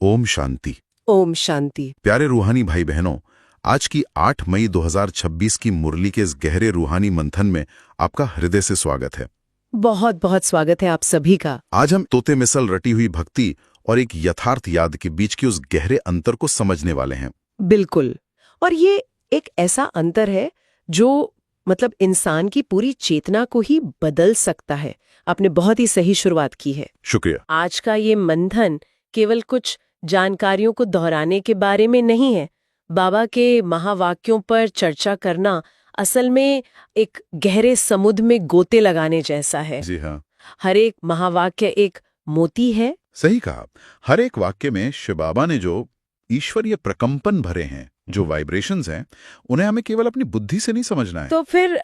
ओम शांति। ओम शांति। प्यारे रूहानी भाई बहनों, आज की 8 मई 2026 की मुरली के इस गहरे रूहानी मंथन में आपका हृदय से स्वागत है। बहुत बहुत स्वागत है आप सभी का। आज हम तोते मिसल रटी हुई भक्ति और एक यथार्थ याद के बीच के उस गहरे अंतर को समझने वाले हैं। बिल्कुल। और ये एक ऐसा अंतर है जो इंसान की पूरी चेतना को ही बदल सकता है। आपने बहुत ही सही शुरुआत की है। शुक्रिया। आज का ये मंथन केवल कुछ जानकारियों को दोहराने के बारे में नहीं है। बाबा के महावाक्यों पर चर्चा करना असल में एक गहरे समुद्र में गोते लगाने जैसा है। जी हाँ, हर एक महावाक्य एक मोती है। सही कहा। हर एक वाक्य में शिव बाबा ने जो ईश्वरीय प्रकंपन भरे हैं, जो वाइब्रेशंस हैं, उन्हें हमें केवल अपनी बुद्धि से नहीं समझना है। तो फिर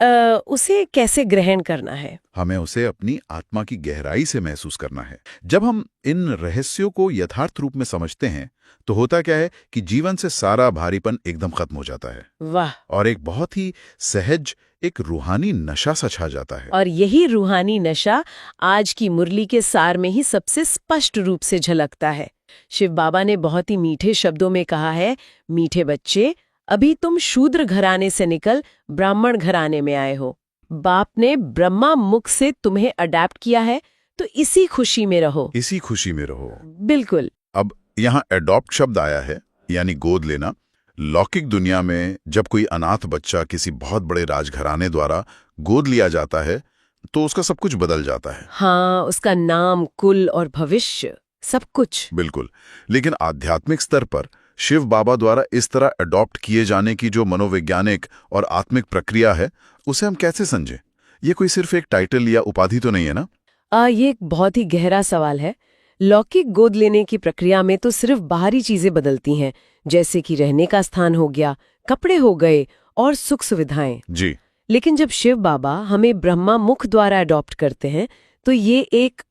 उसे कैसे ग्रहण करना है? हमें उसे अपनी आत्मा की गहराई से महसूस करना है। जब हम इन रहस्यों को यथार्थ रूप में समझते हैं तो होता क्या है कि जीवन से सारा भारीपन एकदम खत्म हो जाता है। वाह। और एक बहुत ही सहज एक रूहानी नशा सा छा जाता है। और यही रूहानी नशा आज की मुरली के सार में ही सबसे स्पष्ट रूप से झलकता है। शिव बाबा ने बहुत ही मीठे शब्दों में कहा है, मीठे बच्चे, अभी तुम शूद्र घराने से निकल ब्राह्मण घराने में आए हो। बाप ने ब्रह्मा मुख से तुम्हें अडैप्ट किया है, तो इसी खुशी में रहो। इसी खुशी में रहो। बिल्कुल। अब यहाँ एडॉप्ट शब्द आया है, यानी गोद लेना। लौकिक दुनिया में जब कोई अनाथ बच्चा किसी बहुत बड़े राजघराने द्वारा गोद लिया जाता है तो उसका सब कुछ बदल जाता है। हाँ, उसका नाम, कुल और भविष्य सब कुछ। बिल्कुल। लेकिन आध्यात्मिक स्तर पर शिव बाबा द्वारा इस तरह अडॉप्ट किए जाने की जो मनोवैज्ञानिक और आत्मिक प्रक्रिया है, उसे हम कैसे समझें? ये कोई सिर्फ एक टाइटल या उपाधि तो नहीं है ना? ये एक बहुत ही गहरा सवाल है। लौकिक गोद लेने की प्रक्रिया में तो सिर्फ बाहरी चीजें बदलती हैं, जैसे कि रहने का स्थान हो गया, कपड़े हो गए और सुख सुविधाएं। जी। लेकिन जब शिव बाबा हमें ब्रह्मा मुख द्वारा अडॉप्ट करते हैं तो ये एक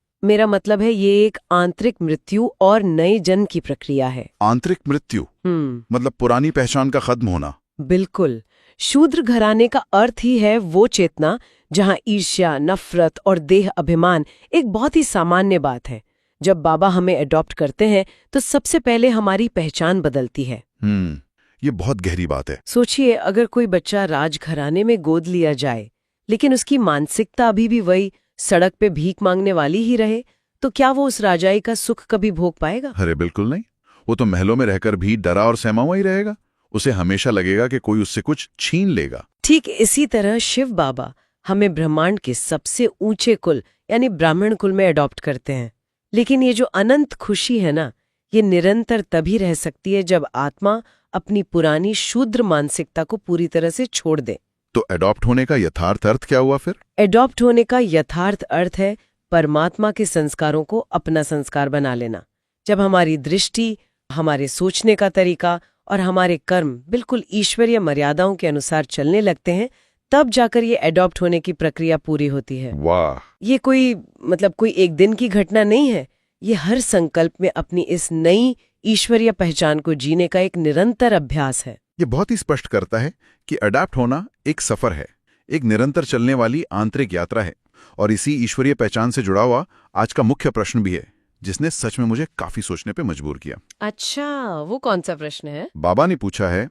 आंतरिक मृत्यु और नए जन्म की प्रक्रिया है। आंतरिक मृत्यु मतलब पुरानी पहचान का खत्म होना। बिल्कुल। शूद्र घराने का अर्थ ही है वो चेतना जहाँ ईर्ष्या, नफरत और देह अभिमान एक बहुत ही सामान्य बात है। जब बाबा हमें अडॉप्ट करते हैं तो सबसे पहले हमारी पहचान बदलती है। ये बहुत गहरी बात है। सोचिए, अगर कोई बच्चा राजघराने में गोद लिया जाए लेकिन उसकी मानसिकता अभी भी वही सड़क पे भीख मांगने वाली ही रहे, तो क्या वो उस राजाई का सुख कभी भोग पाएगा? अरे बिल्कुल नहीं। वो तो महलों में रहकर भी डरा और सहमा हुआ ही रहेगा। उसे हमेशा लगेगा कि कोई उससे कुछ छीन लेगा। ठीक इसी तरह शिव बाबा हमें ब्रह्मांड के सबसे ऊंचे कुल यानी ब्राह्मण कुल में अडॉप्ट करते हैं। लेकिन ये जो अनंत खुशी है ना, ये निरंतर तभी रह सकती है जब आत्मा अपनी पुरानी शूद्र मानसिकता को पूरी तरह से छोड़ दे। तो अडॉप्ट होने का यथार्थ अर्थ क्या हुआ फिर? एडॉप्ट होने का यथार्थ अर्थ है परमात्मा के संस्कारों को अपना संस्कार बना लेना। जब हमारी दृष्टि, हमारे सोचने का तरीका और हमारे कर्म बिल्कुल ईश्वरीय मर्यादाओं के अनुसार चलने लगते हैं, तब जाकर ये एडॉप्ट होने की प्रक्रिया पूरी होती है। वाह। ये कोई एक दिन की घटना नहीं है। ये हर संकल्प में अपनी इस नई ईश्वरीय पहचान को जीने का एक निरंतर अभ्यास है। ये बहुत ही स्पष्ट करता है कि अडॉप्ट होना एक सफर है, एक निरंतर चलने वाली आंतरिक यात्रा है। और इसी ईश्वरीय पहचान से जुड़ा हुआ आज का मुख्य प्रश्न भी है, जिसने सच में मुझे काफी सोचने पे मजबूर किया। अच्छा, वो कौन सा प्रश्न है? बाबा ने पूछा है,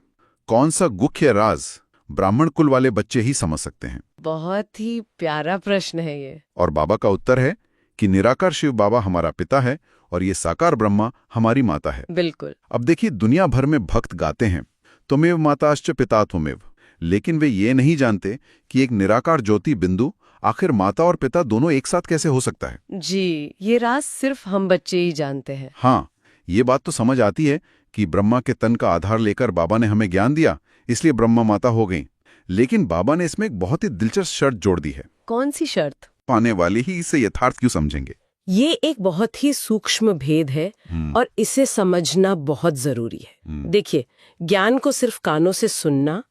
कौन सा गुख्य राज ब्राह्मण कुल वाले बच्चे ही समझ सकते हैं? बहुत ही प्यारा प्रश्न है ये। और बाबा का उत्तर है कि निराकार शिव बाबा हमारा पिता है और ये साकार ब्रह्मा हमारी माता है। बिल्कुल। अब देखिए, दुनिया भर में भक्त गाते हैं, त्वमेव माताश्च पिता त्वमेव, लेकिन वे ये नहीं जानते कि एक निराकार ज्योति बिंदु आखिर माता और पिता दोनों एक साथ कैसे हो सकता है। जी, ये राज सिर्फ हम बच्चे ही जानते हैं। हाँ, ये बात तो समझ आती है कि ब्रह्मा के तन का आधार लेकर बाबा ने हमें ज्ञान दिया, इसलिए ब्रह्मा माता हो गई। लेकिन बाबा ने इसमें एक बहुत ही दिलचस्प शर्त जोड़ दी है। कौन सी शर्त? पाने वाले ही इसे यथार्थ क्यों समझेंगे। ये एक बहुत ही सूक्ष्म भेद है और इसे समझना बहुत जरूरी है। देखिए, ज्ञान को सिर्फ कानों से सुनना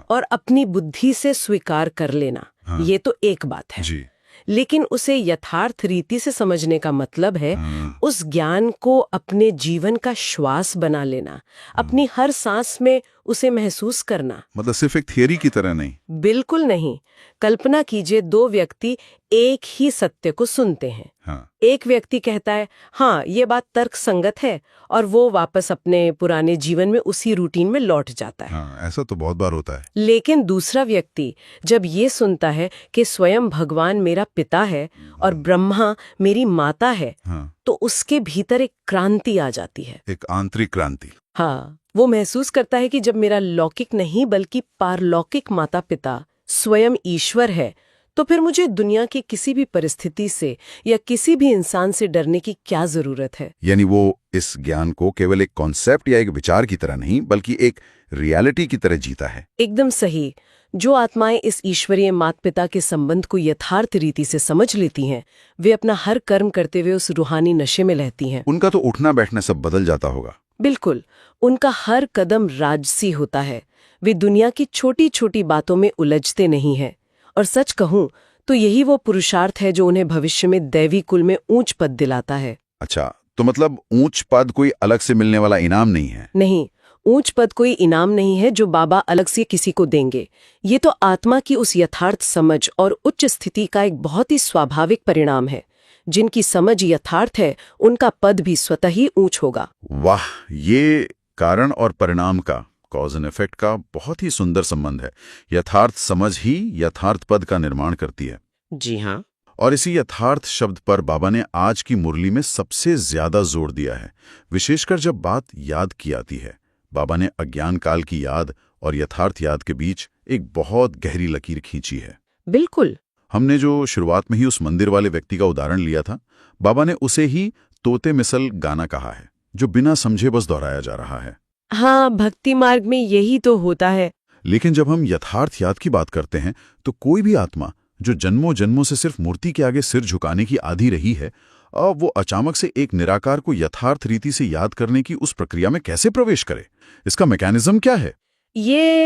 और अपनी बुद्धि से स्वीकार कर लेना, ये तो एक बात है जी। लेकिन उसे यथार्थ रीति से समझने का मतलब है उस ज्ञान को अपने जीवन का श्वास बना लेना, अपनी हर सांस में उसे महसूस करना। मतलब सिर्फ एक थियरी की तरह नहीं। बिल्कुल नहीं। कल्पना कीजिए, दो व्यक्ति एक ही सत्य को सुनते हैं, हाँ, एक व्यक्ति कहता है हाँ ये बात तर्क संगत है, और वो वापस अपने पुराने जीवन में उसी रूटीन में लौट जाता है। हाँ, ऐसा तो बहुत बार होता है। लेकिन दूसरा व्यक्ति जब ये सुनता है कि स्वयं भगवान मेरा पिता है और ब्रह्मा मेरी माता है, हाँ, तो उसके भीतर एक क्रांति आ जाती है। एक आंतरिक क्रांति। हाँ, वो महसूस करता है कि जब मेरा लौकिक नहीं बल्कि पारलौकिक माता पिता स्वयं ईश्वर है, तो फिर मुझे दुनिया की किसी भी परिस्थिति से या किसी भी इंसान से डरने की क्या जरूरत है। यानी वो इस ज्ञान को केवल एक कॉन्सेप्ट या एक विचार की तरह नहीं बल्कि एक रियलिटी की तरह जीता है। एकदम सही। जो आत्माएं इस ईश्वरीय माता पिता के संबंध को यथार्थ रीति से समझ लेती हैं, वे अपना हर कर्म करते हुए उस रूहानी नशे में रहती हैं। उनका तो उठना बैठना सब बदल जाता होगा। बिल्कुल, उनका हर कदम राजसी होता है। वे दुनिया की छोटी छोटी बातों में उलझते नहीं हैं। और सच कहूं तो यही वो पुरुषार्थ है जो उन्हें भविष्य में दैवी कुल में ऊंच पद दिलाता है। अच्छा, तो मतलब ऊंच पद कोई अलग से मिलने वाला इनाम नहीं है? नहीं, ऊंच पद कोई इनाम नहीं है जो बाबा अलग से किसी को देंगे। ये तो आत्मा की उस यथार्थ समझ और उच्च स्थिति का एक बहुत ही स्वाभाविक परिणाम है। जिनकी समझ यथार्थ है, उनका पद भी स्वतः ही ऊंच होगा। वाह, ये कारण और परिणाम का, कॉज एंड इफेक्ट का बहुत ही सुंदर संबंध है। यथार्थ समझ ही यथार्थ पद का निर्माण करती है। जी हाँ। और इसी यथार्थ शब्द पर बाबा ने आज की मुरली में सबसे ज्यादा जोर दिया है, विशेषकर जब बात याद की आती है। बाबा ने अज्ञान काल की याद और यथार्थ याद के बीच एक बहुत गहरी लकीर खींची है। बिल्कुल। हमने जो शुरुआत में ही उस मंदिर वाले व्यक्ति का उदाहरण लिया था, बाबा ने उसे ही तोते मिसल गाना कहा है, जो बिना समझे बस दोहराया जा रहा है। हाँ, भक्ति मार्ग में यही तो होता है। लेकिन जब हम यथार्थ याद की बात करते हैं, तो कोई भी आत्मा जो जन्मों जन्मों से सिर्फ मूर्ति के आगे सिर झुकाने की आदी रही है, वो अचानक से एक निराकार को यथार्थ रीति से याद करने की उस प्रक्रिया में कैसे प्रवेश करे? इसका मैकेनिज्म क्या है? ये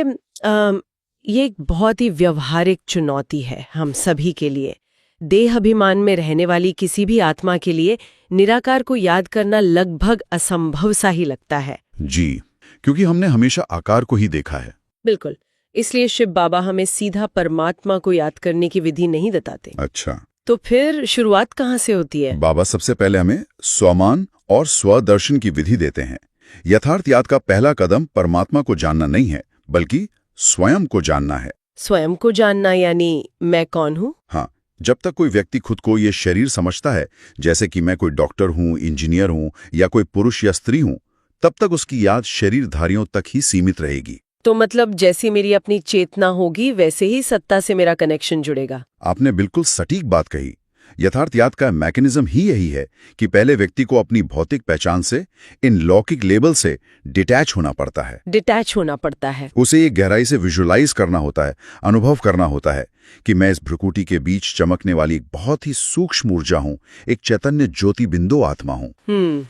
एक बहुत ही व्यवहारिक चुनौती है हम सभी के लिए। देह अभिमान में रहने वाली किसी भी आत्मा के लिए निराकार को याद करना लगभग असंभव सा ही लगता है। जी, क्योंकि हमने हमेशा आकार को ही देखा है। बिल्कुल, इसलिए शिव बाबा हमें सीधा परमात्मा को याद करने की विधि नहीं बताते। अच्छा, तो फिर शुरुआत कहाँ से होती है? बाबा सबसे पहले हमें स्वमान और स्वदर्शन की विधि देते हैं। यथार्थ याद का पहला कदम परमात्मा को जानना नहीं है, बल्कि स्वयं को जानना है। स्वयं को जानना यानी मैं कौन हूँ? हाँ, जब तक कोई व्यक्ति खुद को ये शरीर समझता है, जैसे कि मैं कोई डॉक्टर हूँ, इंजीनियर हूँ या कोई पुरुष या स्त्री हूँ, तब तक उसकी याद शरीरधारियों तक ही सीमित रहेगी। तो मतलब जैसी मेरी अपनी चेतना होगी, वैसे ही सत्ता से मेरा कनेक्शन जुड़ेगा। आपने बिल्कुल सटीक बात कही। यथार्थ याद का मैकेनिज्म ही यही है कि पहले व्यक्ति को अपनी भौतिक पहचान से, इन लौकिक लेबल से डिटैच होना पड़ता है। उसे ये गहराई से विजुअलाइज करना होता है, अनुभव करना होता है कि मैं इस भ्रुकुटी के बीच चमकने वाली एक बहुत ही सूक्ष्म ऊर्जा हूँ, एक चैतन्य ज्योति बिंदु आत्मा हूँ।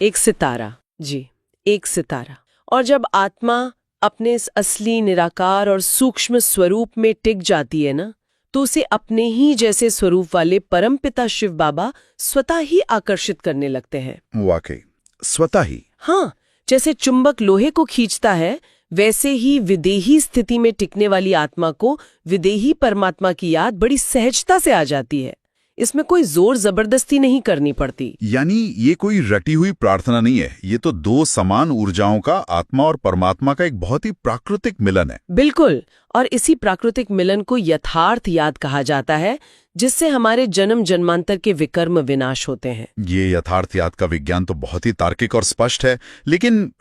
एक सितारा। जी, एक सितारा। और जब आत्मा अपने इस असली निराकार और सूक्ष्म स्वरूप में टिक जाती है ना, तो उसे अपने ही जैसे स्वरूप वाले परमपिता शिव बाबा स्वतः ही आकर्षित करने लगते हैं। वाकई, स्वतः ही। हाँ, जैसे चुंबक लोहे को खींचता है, वैसे ही विदेही स्थिति में टिकने वाली आत्मा को विदेही परमात्मा की याद बड़ी सहजता से आ जाती है। इसमें कोई जोर जबरदस्ती नहीं करनी पड़ती। यानी ये कोई रटी हुई प्रार्थना नहीं है, ये तो दो समान ऊर्जाओं का, आत्मा और परमात्मा का एक बहुत ही प्राकृतिक मिलन है। बिल्कुल, और इसी प्राकृतिक मिलन को यथार्थ याद कहा जाता है, जिससे हमारे जन्म जन्मांतर के विकर्म विनाश होते हैं। ये यथार्थ याद का विज्ञान तो बहुत ही तार्किक और स्पष्ट है, लेकिन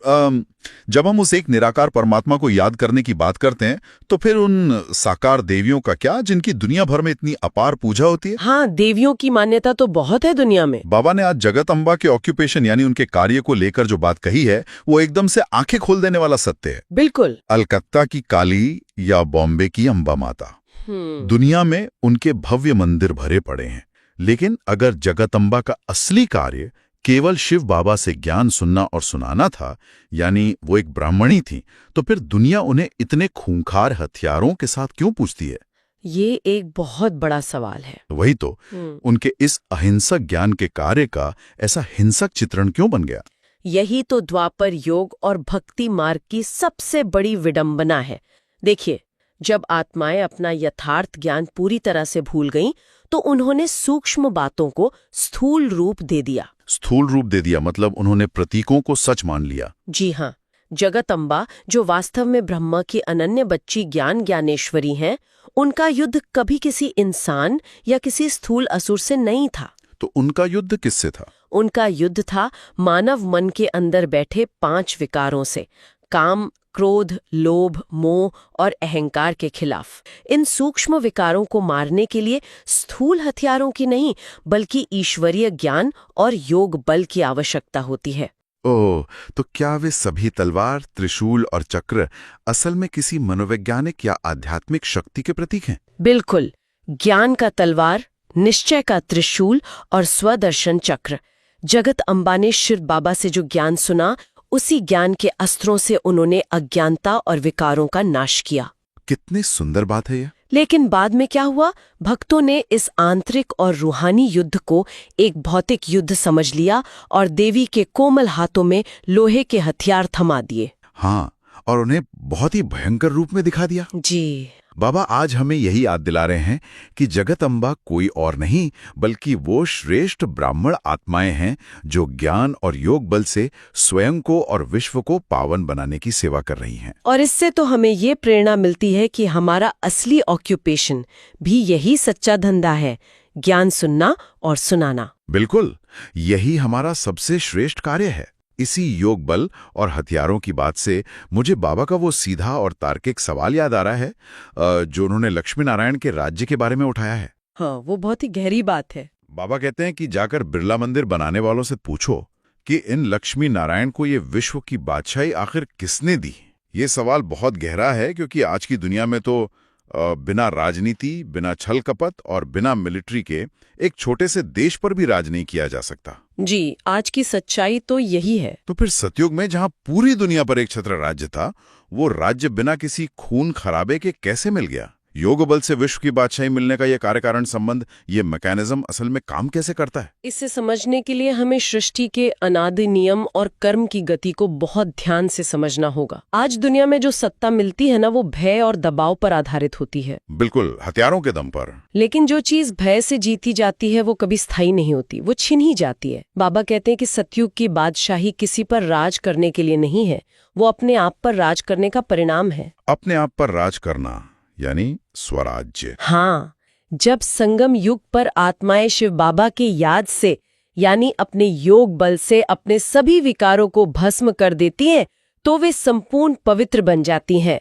जब हम उस एक निराकार परमात्मा को याद करने की बात करते हैं, तो फिर उन साकार देवियों का क्या, जिनकी दुनिया भर में इतनी अपार पूजा होती है? हाँ, देवियों की मान्यता तो बहुत है दुनिया में। बाबा ने आज जगत अम्बा के ऑक्यूपेशन यानी उनके कार्य को लेकर जो बात कही है, वो एकदम से आंखें खोल देने वाला सत्य है। बिल्कुल। अलकत्ता की काली या बॉम्बे की अंबा माता, दुनिया में उनके भव्य मंदिर भरे पड़े हैं, लेकिन अगर जगदम्बा का असली कार्य केवल शिव बाबा से ज्ञान सुनना और सुनाना था, यानी वो एक ब्राह्मणी थी, तो फिर दुनिया उन्हें इतने खूंखार हथियारों के साथ क्यों पूजती है? ये एक बहुत बड़ा सवाल है। वही तो, उनके इस अहिंसक ज्ञान के कार्य का ऐसा हिंसक चित्रण क्यों बन गया? यही तो द्वापर योग और भक्ति मार्ग की सबसे बड़ी विडंबना है। देखिए, जब आत्माएं अपना यथार्थ ज्ञान पूरी तरह से भूल गईं, तो उन्होंने सूक्ष्म बातों को स्थूल रूप दे दिया। स्थूल रूप दे दिया मतलब उन्होंने प्रतीकों को सच मान लिया। जी हाँ, जगदम्बा जो वास्तव में ब्रह्मा की अनन्य बच्ची ज्ञानेश्वरी हैं, उनका युद्ध कभी किसी इंसान या किसी स्थूल असुर से नहीं था। तो उनका युद्ध किससे था? उनका युद्ध था मानव मन के अंदर बैठे 5 विकारों से, काम, क्रोध, लोभ, मोह और अहंकार के खिलाफ। इन सूक्ष्म विकारों को मारने के लिए स्थूल हथियारों की नहीं, बल्कि ईश्वरीय ज्ञान और योग बल की आवश्यकता होती है। ओह, तो क्या वे सभी तलवार, त्रिशूल और चक्र असल में किसी मनोवैज्ञानिक या आध्यात्मिक शक्ति के प्रतीक हैं? बिल्कुल, ज्ञान का तलवार, निश्चय का त्रिशूल और स्वदर्शन चक्र। जगदम्बा ने शिव बाबा से जो ज्ञान सुना, उसी ज्ञान के अस्त्रों से उन्होंने अज्ञानता और विकारों का नाश किया। कितनी सुंदर बात है यह। लेकिन बाद में क्या हुआ? भक्तों ने इस आंतरिक और रूहानी युद्ध को एक भौतिक युद्ध समझ लिया और देवी के कोमल हाथों में लोहे के हथियार थमा दिए। हाँ, और उन्हें बहुत ही भयंकर रूप में दिखा दिया। जी बाबा आज हमें यही याद दिला रहे हैं कि जगदम्बा कोई और नहीं बल्कि वो श्रेष्ठ ब्राह्मण आत्माएं हैं जो ज्ञान और योग बल से स्वयं को और विश्व को पावन बनाने की सेवा कर रही हैं। और इससे तो हमें ये प्रेरणा मिलती है कि हमारा असली ऑक्यूपेशन भी यही सच्चा धंधा है, ज्ञान सुनना और सुनाना। बिल्कुल, यही हमारा सबसे श्रेष्ठ कार्य है। इसी योग बल और हथियारों की बात से मुझे बाबा का वो सीधा और तार्किक सवाल याद आ रहा है जो उन्होंने लक्ष्मी नारायण के राज्य के बारे में उठाया है। हाँ, वो बहुत ही गहरी बात है। बाबा कहते हैं कि जाकर बिरला मंदिर बनाने वालों से पूछो कि इन लक्ष्मी नारायण को ये विश्व की बादशाही आखिर किसने दी। ये सवाल बहुत गहरा है क्योंकि आज की दुनिया में तो बिना राजनीति, बिना छल कपट और बिना मिलिट्री के एक छोटे से देश पर भी राज नहीं किया जा सकता। जी, आज की सच्चाई तो यही है। तो फिर सतयुग में जहां पूरी दुनिया पर एक छत्र राज्य था, वो राज्य बिना किसी खून खराबे के कैसे मिल गया? योग बल से विश्व की बादशाही मिलने का यह कार्य कारण संबंध, ये मैकेनिज्म असल में काम कैसे करता है? इसे समझने के लिए हमें सृष्टि के अनादि नियम और कर्म की गति को बहुत ध्यान से समझना होगा। आज दुनिया में जो सत्ता मिलती है ना, वो भय और दबाव पर आधारित होती है। बिल्कुल, हथियारों के दम पर। लेकिन जो चीज भय से जीती जाती है वो कभी स्थायी नहीं होती, वो छिन ही जाती है। बाबा कहते हैं कि सतयुग की बादशाही किसी पर राज करने के लिए नहीं है, वो अपने आप पर राज करने का परिणाम है। अपने आप पर राज करना यानी स्वराज्य। हाँ, जब संगम युग पर आत्माएं शिव बाबा के याद से यानी अपने योग बल से अपने सभी विकारों को भस्म कर देती हैं, तो वे संपूर्ण पवित्र बन जाती हैं।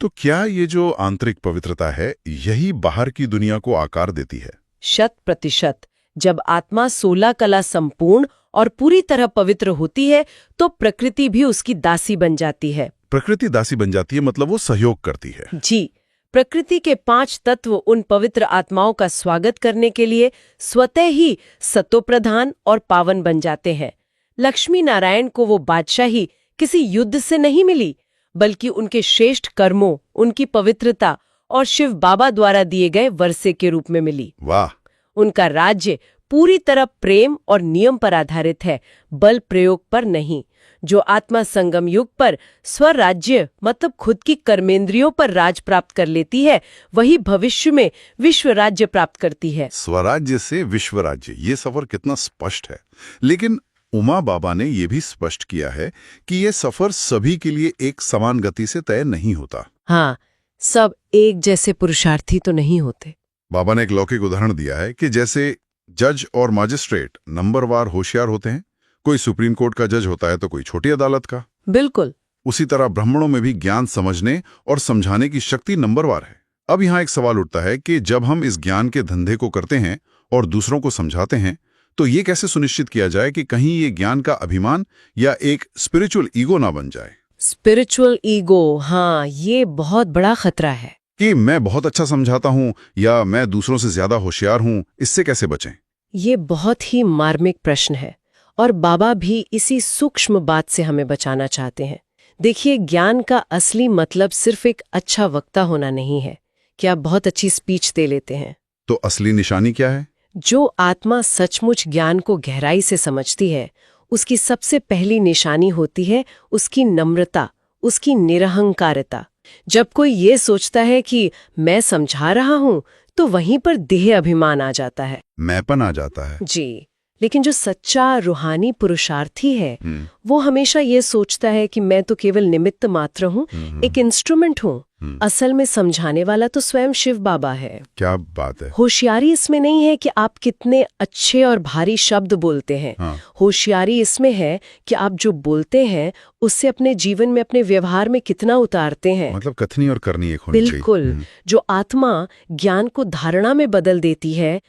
तो क्या ये जो आंतरिक पवित्रता है, यही बाहर की दुनिया को आकार देती है? 100%। जब आत्मा 16 कला संपूर्ण और पूरी तरह पवित्र होती है, तो प्रकृति भी उसकी दासी बन जाती है। प्रकृति दासी बन जाती है मतलब वो सहयोग करती है। जी, प्रकृति के 5 तत्व उन पवित्र आत्माओं का स्वागत करने के लिए स्वतः ही सतोप्रधान और पावन बन जाते हैं। लक्ष्मी नारायण को वो बादशाही किसी युद्ध से नहीं मिली, बल्कि उनके श्रेष्ठ कर्मों, उनकी पवित्रता और शिव बाबा द्वारा दिए गए वर्षे के रूप में मिली। वाह! उनका राज्य पूरी तरह प्रेम और नियम पर आधारित है, बल प्रयोग पर नहीं। जो आत्मा संगम युग पर स्वराज्य मतलब खुद की कर्मेंद्रियों पर राज प्राप्त कर लेती है, वही भविष्य में विश्व राज्य प्राप्त करती है। स्वराज्य से विश्व राज्य, ये सफर कितना स्पष्ट है। लेकिन उमा बाबा ने यह भी स्पष्ट किया है कि यह सफर सभी के लिए एक समान गति से तय नहीं होता। हाँ, सब एक जैसे पुरुषार्थी तो नहीं होते। बाबा ने एक लौकिक उदाहरण दिया है कि जैसे जज और मजिस्ट्रेट नंबरवार होशियार होते हैं, कोई सुप्रीम कोर्ट का जज होता है तो कोई छोटी अदालत का। बिल्कुल उसी तरह ब्राह्मणों में भी ज्ञान समझने और समझाने की शक्ति नंबरवार है। अब यहाँ एक सवाल उठता है कि जब हम इस ज्ञान के धंधे को करते हैं और दूसरों को समझाते हैं, तो ये कैसे सुनिश्चित किया जाए कि कहीं ये ज्ञान का अभिमान या एक स्पिरिचुअल ईगो ना बन जाए? स्पिरिचुअल ईगो, हाँ, ये बहुत बड़ा खतरा है कि मैं बहुत अच्छा समझाता हूँ या मैं दूसरों से ज्यादा होशियार हूँ, इससे कैसे बचें? ये बहुत ही मार्मिक प्रश्न है और बाबा भी इसी सूक्ष्म बात से हमें बचाना चाहते हैं। देखिए, ज्ञान का असली मतलब सिर्फ एक अच्छा वक्ता होना नहीं है कि आप बहुत अच्छी स्पीच दे लेते हैं। तो असली निशानी क्या है? जो आत्मा सचमुच ज्ञान को गहराई से समझती है, उसकी सबसे पहली निशानी होती है उसकी नम्रता, उसकी निरहंकारता। जब कोई ये सोचता है कि मैं समझा रहा हूं तो वहीं पर देह अभिमान आ जाता है। मैंपन आ जाता है। जी, लेकिन जो सच्चा रूहानी पुरुषार्थी है वो हमेशा ये सोचता है कि मैं तो केवल निमित्त मात्र हूँ, एक इंस्ट्रूमेंट हूँ। असल में समझाने वाला तो स्वयं शिव बाबा है। क्या बात है। होशियारी इसमें नहीं है कि आप कितने अच्छे और भारी शब्द बोलते हैं। होशियारी इसमें है कि आप जो बोलते हैं उससे अपने जीवन में, अपने व्यवहार में कितना उतारते हैं। मतलब कथनी और करनी एक होनी चाहिए। बिल्कुल। जो आत्मा ज्ञान को धारणा में बदल देती है,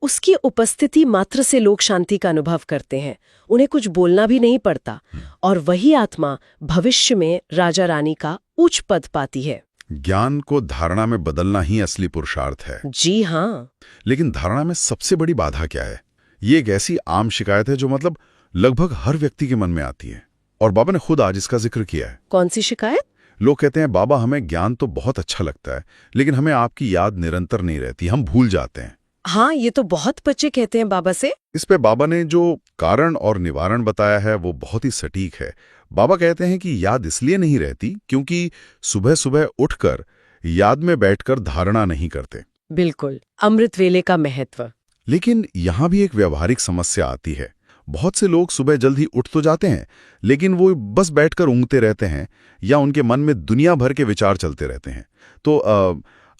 उसकी उपस्थिति मात्र से लोग शांति का अनुभव करते हैं, उन्हें कुछ बोलना भी नहीं पड़ता, और वही आत्मा भविष्य में राजा रानी का उच्च पद पाती है। ज्ञान को धारणा में बदलना ही असली पुरुषार्थ है। जी हाँ। लेकिन धारणा में सबसे बड़ी बाधा क्या है? ये एक ऐसी आम शिकायत है जो मतलब लगभग हर व्यक्ति के मन में आती है, और बाबा ने खुद आज इसका जिक्र किया है। कौन सी शिकायत? लोग कहते हैं बाबा हमें ज्ञान तो बहुत अच्छा लगता है, लेकिन हमें आपकी याद निरंतर नहीं रहती, हम भूल जाते हैं। हाँ, ये तो बहुत बच्चे कहते हैं बाबा से। इस पे बाबा ने जो कारण और निवारण बताया है वो बहुत ही सटीक है। बाबा कहते हैं कि याद इसलिए नहीं रहती क्योंकि सुबह सुबह उठकर याद में बैठकर धारणा नहीं करते। बिल्कुल, अमृत वेले का महत्व। लेकिन यहाँ भी एक व्यवहारिक समस्या आती है। बहुत से लोग सुबह जल्दी उठ तो जाते हैं, लेकिन वो बस बैठकर ऊँघते रहते हैं या उनके मन में दुनिया भर के विचार चलते रहते हैं। तो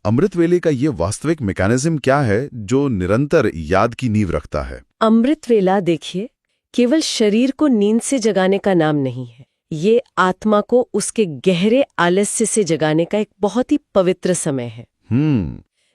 अमृत वेले का ये वास्तविक मैकेनिज्म क्या है जो निरंतर याद की नींव रखता है? अमृत वेला देखिए, केवल शरीर को नींद से जगाने का नाम नहीं है। ये आत्मा को उसके गहरे आलस्य से जगाने का एक बहुत ही पवित्र समय है।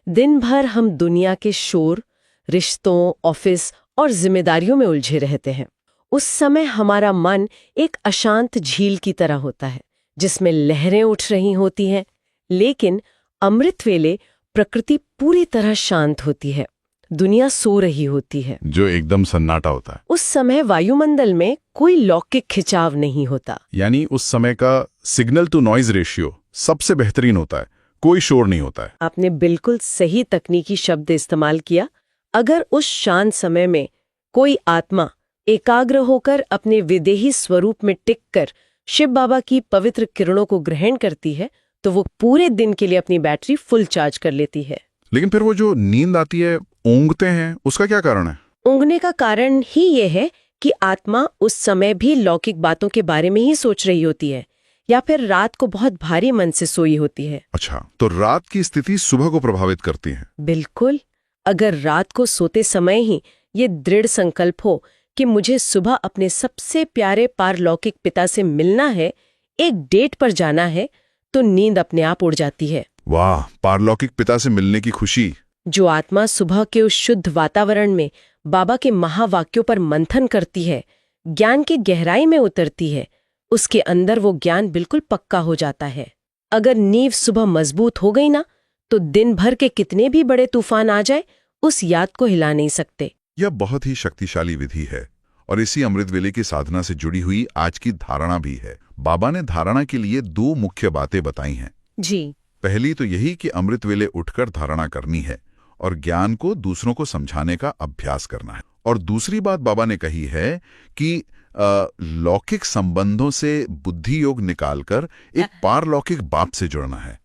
दिन भर हम दुनिया के शोर, रिश्तों, ऑफिस और जिम्मेदारियों में उलझे रहते हैं। उस समय हमारा मन एक अशांत झील की तरह होता है जिसमें लहरें उठ रही होती हैं। लेकिन अमृत वेले प्रकृति पूरी तरह शांत होती है, दुनिया सो रही होती है, जो एकदम सन्नाटा होता है। उस समय वायुमंडल में कोई लौकिक खिंचाव नहीं होता। यानी उस समय का सिग्नल टू नॉइज रेशियो सबसे बेहतरीन होता है, कोई शोर नहीं होता है। आपने बिल्कुल सही तकनीकी शब्द इस्तेमाल किया। अगर उस शांत समय में कोई आत्मा एकाग्र होकर अपने विदेही स्वरूप में टिककर शिव बाबा की पवित्र किरणों को ग्रहण करती है तो वो पूरे दिन के लिए अपनी बैटरी फुल चार्ज कर लेती है। लेकिन फिर वो जो नींद आती है, ऊँघते हैं, उसका क्या कारण है? ऊँघने का कारण ही ये है कि आत्मा उस समय भी लौकिक बातों के बारे में ही सोच रही होती है, या फिर रात को बहुत भारी मन से सोई होती है। अच्छा, तो रात की स्थिति सुबह को प्रभावित करती है? बिल्कुल। अगर रात को सोते समय ही ये दृढ़ संकल्प हो कि मुझे सुबह अपने सबसे प्यारे पारलौकिक पिता से मिलना है, एक डेट पर जाना है, तो नींद अपने आप उड़ जाती है। वाह, पारलौकिक पिता से मिलने की खुशी। जो आत्मा सुबह के उस शुद्ध वातावरण में बाबा के महावाक्यों पर मंथन करती है, ज्ञान की गहराई में उतरती है, उसके अंदर वो ज्ञान बिल्कुल पक्का हो जाता है। अगर नींव सुबह मजबूत हो गई ना, तो दिन भर के कितने भी बड़े तूफान आ जाए, उस याद को हिला नहीं सकते। यह बहुत ही शक्तिशाली विधि है, और इसी अमृत वेले की साधना से जुड़ी हुई आज की धारणा भी है। बाबा ने धारणा के लिए 2 मुख्य बातें बताई हैं। जी। पहली तो यही कि अमृत वेले उठकर धारणा करनी है और ज्ञान को दूसरों को समझाने का अभ्यास करना है। और दूसरी बात बाबा ने कही है कि लौकिक संबंधों से बुद्धि योग निकालकर एक पारलौकिक बाप से जुड़ना है।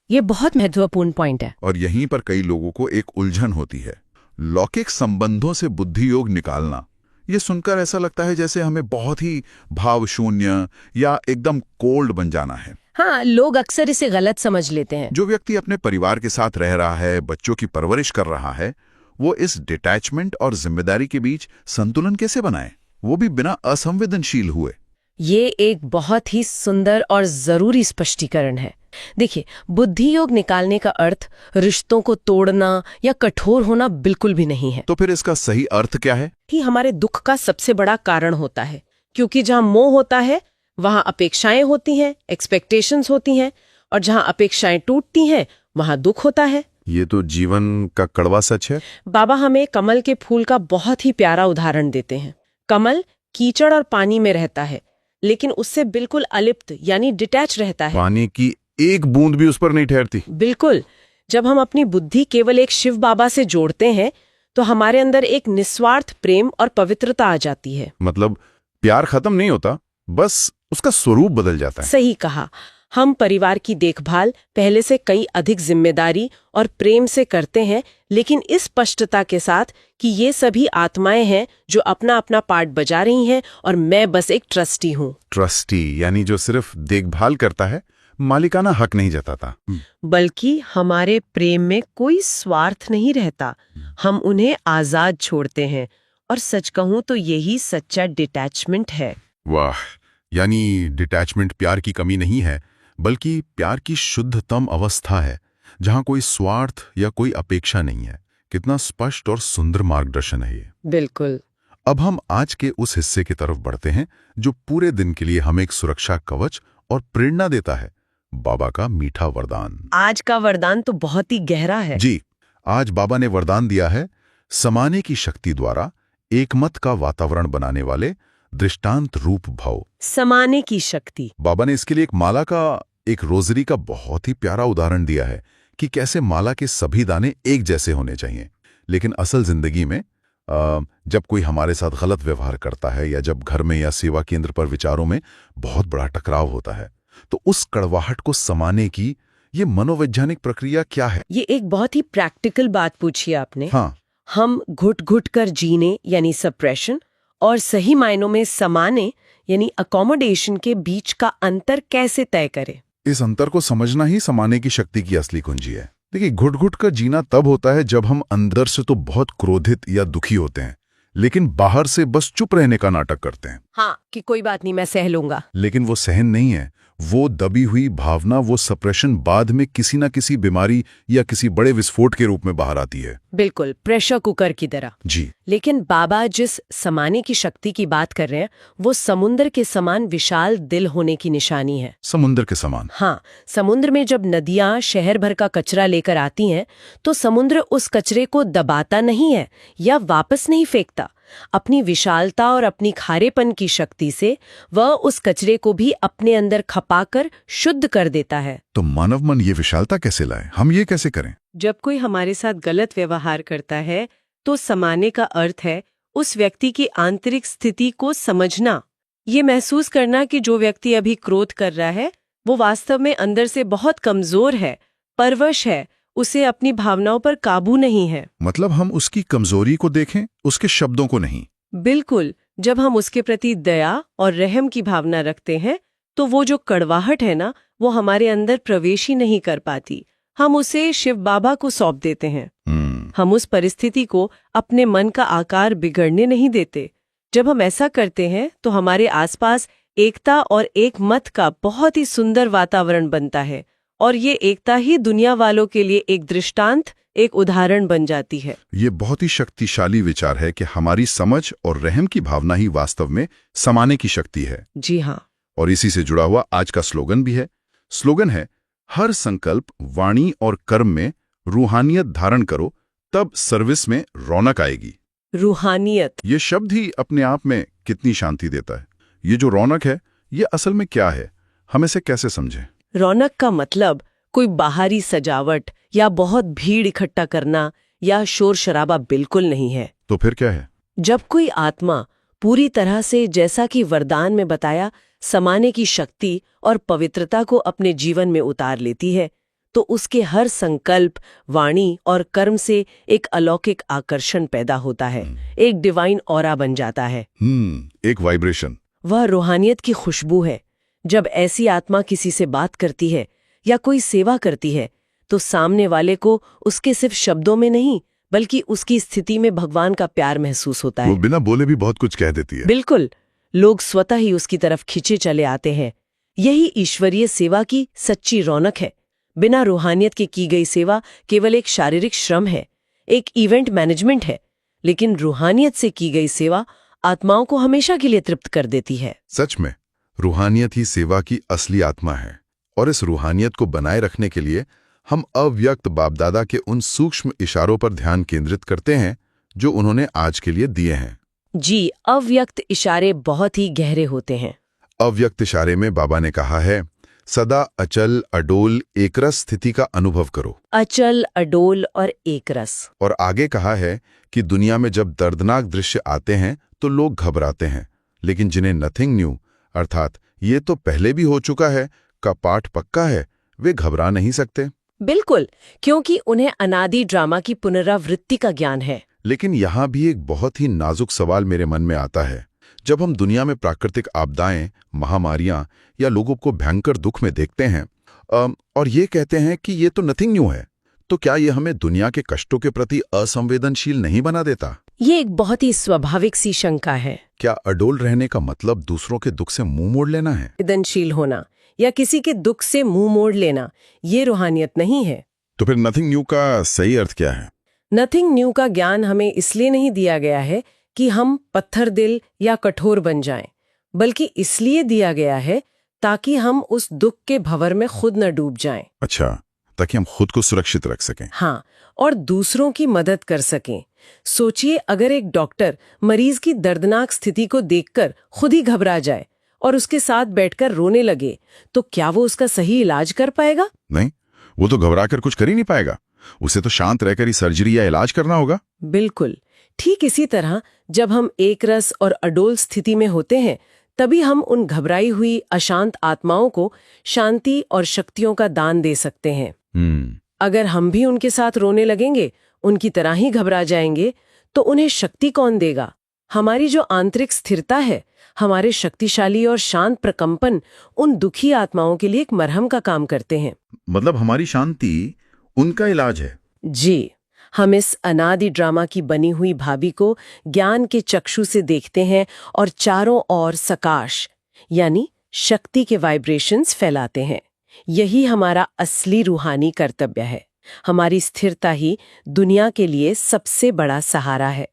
ये बहुत महत्वपूर्ण पॉइंट है। और यहीं पर कई लोगों को एक उलझन होती है। लौकिक संबंधों से बुद्धि योग निकालना, ये सुनकर ऐसा लगता है जैसे हमें बहुत ही भाव शून्य या एकदम कोल्ड बन जाना है। हाँ, लोग अक्सर इसे गलत समझ लेते हैं। जो व्यक्ति अपने परिवार के साथ रह रहा है, बच्चों की परवरिश कर रहा है, वो इस डिटैचमेंट और जिम्मेदारी के बीच संतुलन कैसे बनाए, वो भी बिना असंवेदनशील हुए? ये एक बहुत ही सुंदर और जरूरी स्पष्टीकरण है। देखिए, बुद्धि योग निकालने का अर्थ रिश्तों को तोड़ना या कठोर होना बिल्कुल भी नहीं है। तो फिर इसका सही अर्थ क्या है? ही हमारे दुख का सबसे बड़ा कारण होता है, क्योंकि जहां मोह होता है वहां अपेक्षाएं होती हैं, एक्सपेक्टेशंस होती हैं, और जहां अपेक्षाएं टूटती हैं वहां दुख होता है। ये तो जीवन का कड़वा सच है। बाबा हमें कमल के फूल का बहुत ही प्यारा उदाहरण देते हैं। कमल कीचड़ और पानी में रहता है, लेकिन उससे बिल्कुल अलिप्त यानी डिटैच रहता है। पानी की एक बूंद भी उस पर नहीं ठहरती। बिल्कुल। जब हम अपनी बुद्धि केवल एक शिव बाबा से जोड़ते हैं तो हमारे अंदर एक निस्वार्थ प्रेम और पवित्रता आ जाती है। मतलब प्यार खत्म नहीं होता, बस उसका स्वरूप बदल जाता है। सही कहा। हम परिवार की देखभाल पहले से कई अधिक जिम्मेदारी और प्रेम से करते हैं, लेकिन इस स्पष्टता के साथ कि ये सभी आत्माएं हैं जो अपना अपना पार्ट बजा रही हैं और मैं बस एक ट्रस्टी हूँ। ट्रस्टी यानी जो सिर्फ देखभाल करता है, मालिकाना हक नहीं जताता। बल्कि हमारे प्रेम में कोई स्वार्थ नहीं रहता, हम उन्हें आजाद छोड़ते हैं। और सच कहूं तो यही सच्चा डिटैचमेंट है। वाह, यानी डिटैचमेंट प्यार की कमी नहीं है, बल्कि प्यार की शुद्धतम अवस्था है, जहां कोई स्वार्थ या कोई अपेक्षा नहीं है। कितना स्पष्ट और सुंदर मार्गदर्शन है ये। बिल्कुल। अब हम आज के उस हिस्से की तरफ बढ़ते हैं जो पूरे दिन के लिए हमें एक सुरक्षा कवच और प्रेरणा देता है, बाबा का मीठा वरदान। आज का वरदान तो बहुत ही गहरा है। जी, आज बाबा ने वरदान दिया है, समाने की शक्ति द्वारा एकमत का वातावरण बनाने वाले दृष्टांत रूप भव। समाने की शक्ति। बाबा ने इसके लिए एक माला का, एक रोजरी का बहुत ही प्यारा उदाहरण दिया है कि कैसे माला के सभी दाने एक जैसे होने चाहिए। लेकिन असल जिंदगी में जब कोई हमारे साथ गलत व्यवहार करता है या जब घर में या सेवा केंद्र पर विचारों में बहुत बड़ा टकराव होता है, तो उस कड़वाहट को समाने की ये मनोवैज्ञानिक प्रक्रिया क्या है? ये एक बहुत ही प्रैक्टिकल बात पूछी आपने। हाँ, हम घुट घुट कर जीने यानी सप्रेशन और सही मायनों में समाने यानी अकोमोडेशन के बीच का अंतर कैसे तय करें? इस अंतर को समझना ही समाने की शक्ति की असली कुंजी है। देखिए, घुट घुट कर जीना तब होता है जब हम अंदर से तो बहुत क्रोधित या दुखी होते हैं, लेकिन बाहर से बस चुप रहने का नाटक करते हैं। हाँ, कि कोई बात नहीं, मैं सह लूंगा। लेकिन वो सहन नहीं है, वो दबी हुई भावना, वो सप्रेशन बाद में किसी न किसी बीमारी या किसी बड़े विस्फोट के रूप में बाहर आती है। बिल्कुल, प्रेशर कुकर की तरह। जी। लेकिन बाबा जिस समाने की शक्ति की बात कर रहे हैं, वो समुद्र के समान विशाल दिल होने की निशानी है। समुद्र के समान? हाँ, समुद्र में जब नदियां शहर भर का कचरा लेकर आती हैं, तो समुद्र उस कचरे को दबाता नहीं है या वापस नहीं फेंकता। अपनी विशालता और अपनी खारेपन की शक्ति से वह उस कचरे को भी अपने अंदर खपाकर शुद्ध कर देता है। तो मानव मन ये विशालता कैसे लाए? हम ये कैसे करें? जब कोई हमारे साथ गलत व्यवहार करता है, तो समाने का अर्थ है उस व्यक्ति की आंतरिक स्थिति को समझना, ये महसूस करना कि जो व्यक्ति अभी क्रोध कर रहा है वो वास्तव में अंदर से बहुत कमजोर है, परवश है, उसे अपनी भावनाओं पर काबू नहीं है। मतलब हम उसकी कमजोरी को देखें, उसके शब्दों को नहीं। बिल्कुल। जब हम उसके प्रति दया और रहम की भावना रखते हैं, तो वो जो कड़वाहट है ना, वो हमारे अंदर प्रवेश ही नहीं कर पाती। हम उसे शिव बाबा को सौंप देते हैं। हम उस परिस्थिति को अपने मन का आकार बिगड़ने नहीं देते। जब हम ऐसा करते हैं तो हमारे आसपास एकता और एक मत का बहुत ही सुंदर वातावरण बनता है, और ये एकता ही दुनिया वालों के लिए एक दृष्टांत, एक उदाहरण बन जाती है। ये बहुत ही शक्तिशाली विचार है कि हमारी समझ और रहम की भावना ही वास्तव में समाने की शक्ति है। जी हाँ। और इसी से जुड़ा हुआ आज का स्लोगन भी है। स्लोगन है, हर संकल्प, वाणी और कर्म में रूहानियत धारण करो, तब सर्विस में रौनक आएगी। रूहानियत, ये शब्द ही अपने आप में कितनी शांति देता है। ये जो रौनक है, ये असल में क्या है? हम इसे कैसे समझें? रौनक का मतलब कोई बाहरी सजावट या बहुत भीड़ इकट्ठा करना या शोर शराबा बिल्कुल नहीं है। तो फिर क्या है? जब कोई आत्मा पूरी तरह से, जैसा कि वरदान में बताया, समाने की शक्ति और पवित्रता को अपने जीवन में उतार लेती है, तो उसके हर संकल्प, वाणी और कर्म से एक अलौकिक आकर्षण पैदा होता है, एक डिवाइन ऑरा बन जाता है। एक वाइब्रेशन। वह रूहानियत की खुशबू है। जब ऐसी आत्मा किसी से बात करती है या कोई सेवा करती है, तो सामने वाले को उसके सिर्फ शब्दों में नहीं, बल्कि उसकी स्थिति में भगवान का प्यार महसूस होता है। वो बिना बोले भी बहुत कुछ कह देती है। बिल्कुल, लोग स्वतः ही उसकी तरफ खिंचे चले आते हैं। यही ईश्वरीय सेवा की सच्ची रौनक है। बिना रूहानियत के की गई सेवा केवल एक शारीरिक श्रम है, एक इवेंट मैनेजमेंट है, लेकिन रूहानियत से की गई सेवा आत्माओं को हमेशा के लिए तृप्त कर देती है। सच में रूहानियत ही सेवा की असली आत्मा है। और इस रूहानियत को बनाए रखने के लिए हम अव्यक्त बापदादा के उन सूक्ष्म इशारों पर ध्यान केंद्रित करते हैं जो उन्होंने आज के लिए दिए हैं। जी, अव्यक्त इशारे बहुत ही गहरे होते हैं। अव्यक्त इशारे में बाबा ने कहा है, सदा अचल, अडोल, एकरस स्थिति का अनुभव करो। अचल, अडोल और एकरस। और आगे कहा है कि दुनिया में जब दर्दनाक दृश्य आते हैं तो लोग घबराते हैं, लेकिन जिन्हें नथिंग न्यू, अर्थात ये तो पहले भी हो चुका है, का पाठ पक्का है, वे घबरा नहीं सकते। बिल्कुल, क्योंकि उन्हें अनादि ड्रामा की पुनरावृत्ति का ज्ञान है। लेकिन यहाँ भी एक बहुत ही नाजुक सवाल मेरे मन में आता है। जब हम दुनिया में प्राकृतिक आपदाएं, महामारियां या लोगों को भयंकर दुख में देखते हैं और ये कहते हैं कि ये तो नथिंग न्यू है, तो क्या ये हमें दुनिया के कष्टों के प्रति असंवेदनशील नहीं बना देता? ये एक बहुत ही स्वाभाविक सी शंका है। क्या अडोल रहने का मतलब दूसरों के दुख से मुंह मोड़ लेना है? संवेदनशील होना या किसी के दुख से मुंह मोड़ लेना, ये रूहानियत नहीं है। तो फिर नथिंग न्यू का सही अर्थ क्या है? नथिंग न्यू का ज्ञान हमें इसलिए नहीं दिया गया है कि हम पत्थर दिल या कठोर बन जाएं, बल्कि इसलिए दिया गया है ताकि हम उस दुख के भंवर में खुद न डूब जाएं। अच्छा, ताकि हम खुद को सुरक्षित रख सकें। हाँ, और दूसरों की मदद कर सकें। सोचिए, अगर एक डॉक्टर मरीज की दर्दनाक स्थिति को देखकर खुद ही घबरा जाए और उसके साथ बैठकर रोने लगे, तो क्या वो उसका सही इलाज कर पाएगा? नहीं, वो तो घबरा कर कुछ कर ही नहीं पाएगा। उसे तो शांत रहकर ही सर्जरी या इलाज करना होगा। बिल्कुल ठीक इसी तरह जब हम एक रस और अडोल स्थिति में होते हैं, तभी हम उन घबराई हुई अशांत आत्माओं को शांति और शक्तियों का दान दे सकते हैं। अगर हम भी उनके साथ रोने लगेंगे, उनकी तरह ही घबरा जाएंगे, तो उन्हें शक्ति कौन देगा? हमारी जो आंतरिक स्थिरता है, हमारे शक्तिशाली और शांत प्रकंपन उन दुखी आत्माओं के लिए एक मरहम का काम करते हैं। मतलब हमारी शांति उनका इलाज है। जी, हम इस अनादि ड्रामा की बनी हुई भाभी को ज्ञान के चक्षु से देखते हैं और चारों ओर सकाश यानी शक्ति के वाइब्रेशंस फैलाते हैं। यही हमारा असली रूहानी कर्तव्य है। हमारी स्थिरता ही दुनिया के लिए सबसे बड़ा सहारा है।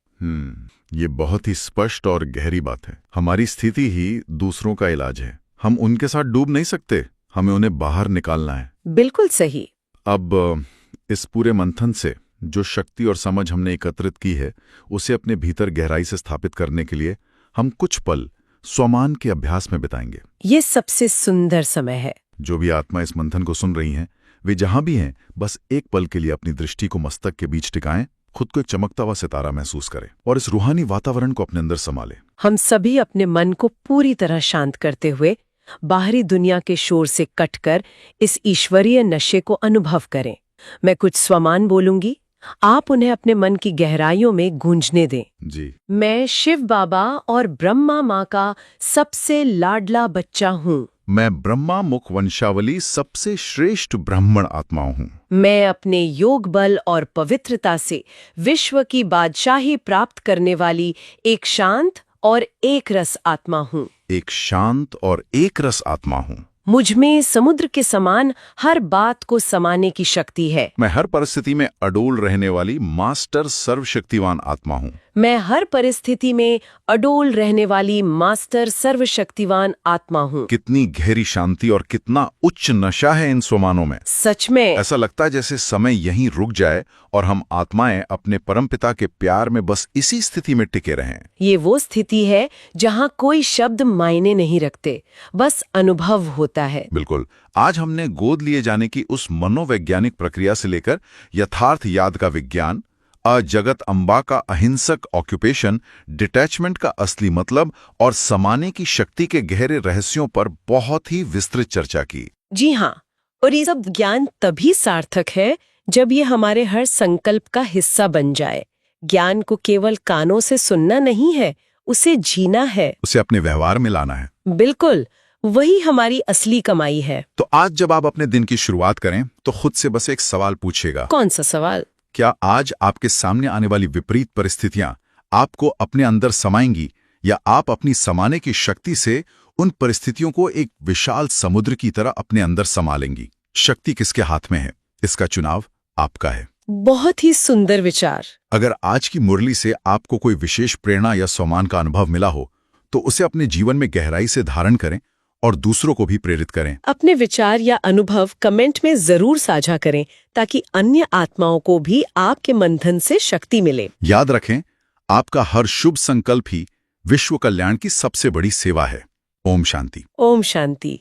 ये बहुत ही स्पष्ट और गहरी बात है। हमारी स्थिति ही दूसरों का इलाज है। हम उनके साथ डूब नहीं सकते, हमें उन्हें बाहर निकालना है। बिल्कुल सही। अब इस पूरे मंथन से जो शक्ति और समझ हमने एकत्रित की है, उसे अपने भीतर गहराई से स्थापित करने के लिए हम कुछ पल स्वमान के अभ्यास में बिताएंगे। ये सबसे सुंदर समय है। जो भी आत्मा इस मंथन को सुन रही हैं, वे जहां भी हैं, बस एक पल के लिए अपनी दृष्टि को मस्तक के बीच टिकाएं, खुद को एक चमकता हुआ सितारा महसूस करें और इस रूहानी वातावरण को अपने अंदर संभालें। हम सभी अपने मन को पूरी तरह शांत करते हुए बाहरी दुनिया के शोर से कटकर इस ईश्वरीय नशे को अनुभव करें। मैं कुछ स्वमान बोलूंगी, आप उन्हें अपने मन की गहराइयों में गूंजने दें। जी। मैं शिव बाबा और ब्रह्मा माँ का सबसे लाडला बच्चा हूँ। मैं ब्रह्मा मुख वंशावली सबसे श्रेष्ठ ब्राह्मण आत्मा हूँ। मैं अपने योग बल और पवित्रता से विश्व की बादशाही प्राप्त करने वाली एक शांत और एक रस आत्मा हूँ। एक शांत और एक रस आत्मा हूँ। मुझ में समुद्र के समान हर बात को समाने की शक्ति है। मैं हर परिस्थिति में अडोल रहने वाली मास्टर सर्वशक्तिवान आत्मा हूँ। मैं हर परिस्थिति में अडोल रहने वाली मास्टर सर्वशक्तिवान आत्मा हूँ। कितनी गहरी शांति और कितना उच्च नशा है इन स्वमानों में। सच में ऐसा लगता है जैसे समय यहीं रुक जाए और हम आत्माएं अपने परमपिता के प्यार में बस इसी स्थिति में टिके रहें। ये वो स्थिति है जहाँ कोई शब्द मायने नहीं रखते, बस अनुभव होता है। बिल्कुल। आज हमने गोद लिए जाने की उस मनोवैज्ञानिक प्रक्रिया से लेकर यथार्थ याद का विज्ञान, जगत अम्बा का अहिंसक ऑक्यूपेशन, डिटैचमेंट का असली मतलब और समाने की शक्ति के गहरे रहस्यों पर बहुत ही विस्तृत चर्चा की। जी हाँ, और ये सब ज्ञान तभी सार्थक है जब ये हमारे हर संकल्प का हिस्सा बन जाए। ज्ञान को केवल कानों से सुनना नहीं है, उसे जीना है, उसे अपने व्यवहार में लाना है। बिल्कुल, वही हमारी असली कमाई है। तो आज जब आप अपने दिन की शुरुआत करें तो खुद से बस एक सवाल पूछिएगा। कौन सा सवाल? क्या आज आपके सामने आने वाली विपरीत परिस्थितियां आपको अपने अंदर समाएंगी या आप अपनी समाने की शक्ति से उन परिस्थितियों को एक विशाल समुद्र की तरह अपने अंदर समा लेंगी? शक्ति किसके हाथ में है, इसका चुनाव आपका है। बहुत ही सुंदर विचार। अगर आज की मुरली से आपको कोई विशेष प्रेरणा या सम्मान का अनुभव मिला हो तो उसे अपने जीवन में गहराई से धारण करें और दूसरों को भी प्रेरित करें। अपने विचार या अनुभव कमेंट में जरूर साझा करें ताकि अन्य आत्माओं को भी आपके मंथन से शक्ति मिले। याद रखें, आपका हर शुभ संकल्प ही विश्व कल्याण की सबसे बड़ी सेवा है। ओम शांति। ओम शांति।